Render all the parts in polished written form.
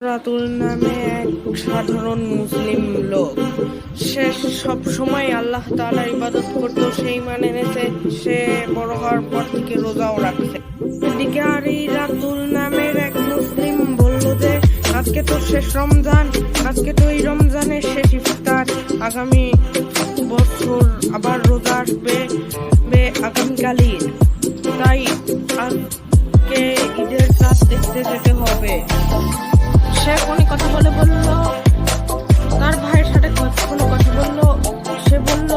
রাতুল নামে এক সাধারণ মুসলিম লোক। সে সব সময় আল্লাহ তাআলার ইবাদত করত, সেই মানে এনেছে। সে বড় হওয়ার পর থেকে রোজাও রাখছে। এদিকে আর এই রাতুল নামের এক মুসলিম বলল যে আজকে তো শেষ রমজান, আজকে তো এই রমজানের শেষ ইফতার, আগামী বছর আবার রোজা আসবে আগামীকালই, তাই আজকে ঈদের চাঁদ দেখতে যেতে হবে। সে কোনো কথা বলল, তার ভাইয়ের সাথে কোনো কথা বলল। সে বলল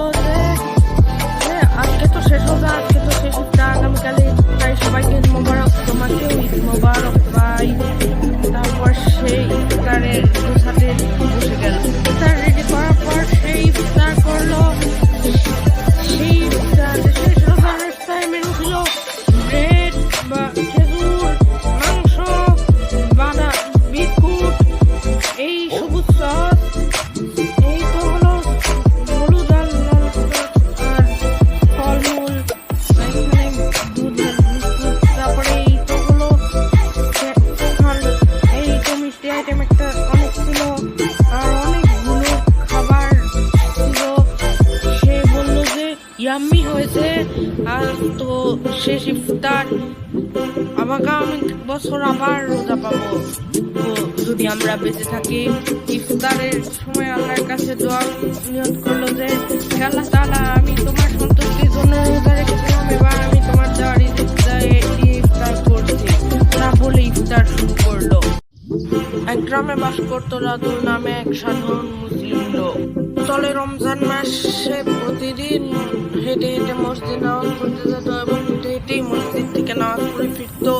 যে আজকে তো শেষ রোজা, আজকে তো শেষ ইফতার, আগামীকালে, তাই সবাইকে ঈদ মোবারক, তোমাকেও ঈদ মোবারক ভাই। তারপর সেই ইফতারের সাথে বসে গেল। ইফতার রেডি করার পর সেই ইফতার করলো। সেই ইফতার শেষ রোজার ইফতার মেনু ছিল ব্রেড বা খেজুর, মাংস, বাদাম, বিস্কুট, এই সবুজ সস, এই তো হলো হলুদ আর লাল আর ফলমূল, দুধ, তারপরে এই তো হলো এই তো মিষ্টি আইটেম একটা অনেক ছিল, আর অনেকগুলো খাবার ছিল। সে বললো যে ইয়াম্মি হয়েছে, আর তো শেষ ইফতার, আগামী বছর আবার রোজা পাবো যদি আমরা বেঁচে থাকি। ইফতারের সময় আল্লাহর কাছে দোয়া নিয়ত করলো যে আল্লাহ তাআলা, আমি তোমার সন্তুষ্টির জন্য রোজা রেখেছিলাম, এবার আমি তোমার দেওয়ার ইফতার করছি। তা বলে ইফতার শুরু করলো। এক গ্রামে বাস করতো রাতুল নামে এক সাধারণ মুসলিম লোক। চলে রমজান মাসে প্রতিদিন হেঁটে হেঁটে মসজিদে নামাজ পড়তে যেত এবং হেঁটে হেঁটেই মসজিদ থেকে নামাজ পড়ে ফিরতো।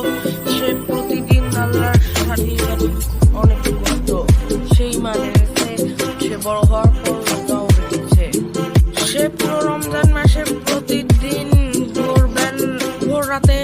সে প্রতিদিন আল্লাহর সাথে অনেক করতো, সেই মানে সে বড় হওয়ার পর রোজাও রেখেছে। সে পুরো রমজান মাসে প্রতিদিন ভোর রাতে